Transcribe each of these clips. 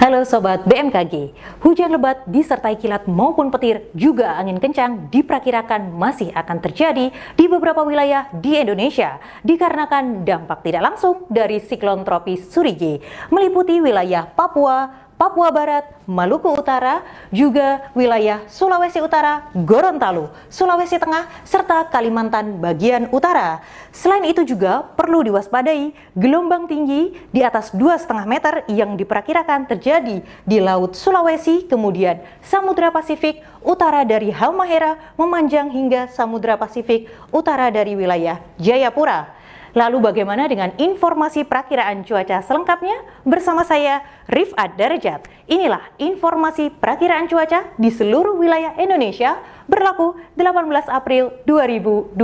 Halo Sobat BMKG, hujan lebat disertai kilat maupun petir juga angin kencang diperkirakan masih akan terjadi di beberapa wilayah di Indonesia dikarenakan dampak tidak langsung dari siklon tropis Surige meliputi wilayah Papua, Papua Barat, Maluku Utara, juga wilayah Sulawesi Utara, Gorontalo, Sulawesi Tengah, serta Kalimantan bagian utara. Selain itu juga perlu diwaspadai gelombang tinggi di atas 2,5 meter yang diperkirakan terjadi di Laut Sulawesi, kemudian Samudra Pasifik, utara dari Halmahera memanjang hingga Samudra Pasifik, utara dari wilayah Jayapura. Lalu bagaimana dengan informasi perakiraan cuaca selengkapnya? Bersama saya, Rifat Darajat. Inilah informasi perakiraan cuaca di seluruh wilayah Indonesia berlaku 18 April 2021.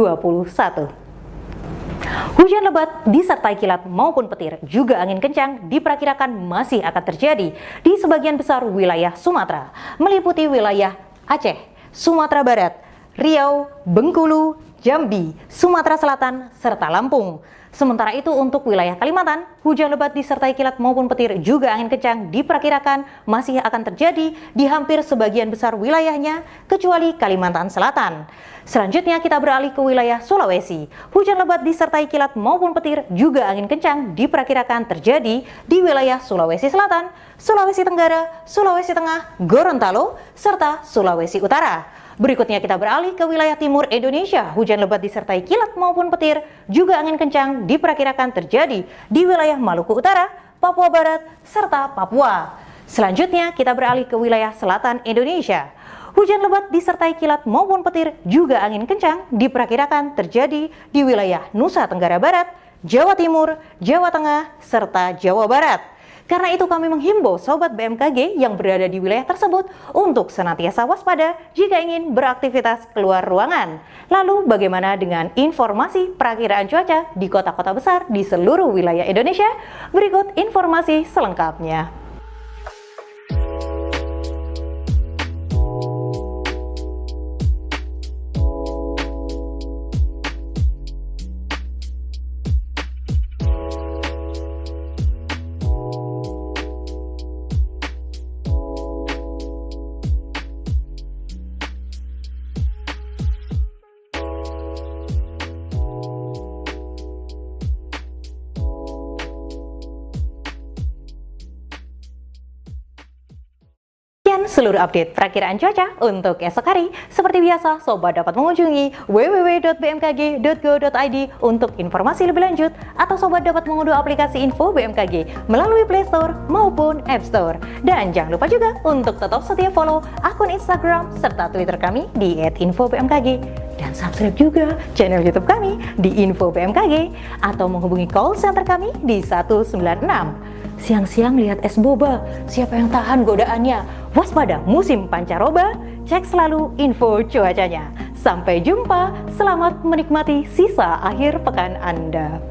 Hujan lebat disertai kilat maupun petir juga angin kencang diperkirakan masih akan terjadi di sebagian besar wilayah Sumatera, meliputi wilayah Aceh, Sumatera Barat, Riau, Bengkulu, Jambi, Sumatera Selatan, serta Lampung. Sementara itu untuk wilayah Kalimantan, hujan lebat disertai kilat maupun petir juga angin kencang diperkirakan masih akan terjadi di hampir sebagian besar wilayahnya kecuali Kalimantan Selatan. Selanjutnya kita beralih ke wilayah Sulawesi. Hujan lebat disertai kilat maupun petir juga angin kencang diperkirakan terjadi di wilayah Sulawesi Selatan, Sulawesi Tenggara, Sulawesi Tengah, Gorontalo, serta Sulawesi Utara. Berikutnya kita beralih ke wilayah timur Indonesia. Hujan lebat disertai kilat maupun petir juga angin kencang diperkirakan terjadi di wilayah Maluku Utara, Papua Barat, serta Papua. Selanjutnya kita beralih ke wilayah selatan Indonesia. Hujan lebat disertai kilat maupun petir juga angin kencang diperkirakan terjadi di wilayah Nusa Tenggara Barat, Jawa Timur, Jawa Tengah, serta Jawa Barat. Karena itu kami menghimbau Sobat BMKG yang berada di wilayah tersebut untuk senantiasa waspada jika ingin beraktivitas keluar ruangan. Lalu bagaimana dengan informasi perakiraan cuaca di kota-kota besar di seluruh wilayah Indonesia? Berikut informasi selengkapnya. Seluruh update perakiraan cuaca untuk esok hari. Seperti biasa, Sobat dapat mengunjungi www.bmkg.go.id untuk informasi lebih lanjut, atau Sobat dapat mengunduh aplikasi Info BMKG melalui Play Store maupun App Store. Dan jangan lupa juga untuk tetap setia follow akun Instagram serta Twitter kami di @infobmkg. Dan subscribe juga channel YouTube kami di Info BMKG, atau menghubungi call center kami di 196. Siang-siang lihat es boba, siapa yang tahan godaannya? Waspada musim pancaroba, cek selalu info cuacanya. Sampai jumpa, selamat menikmati sisa akhir pekan Anda.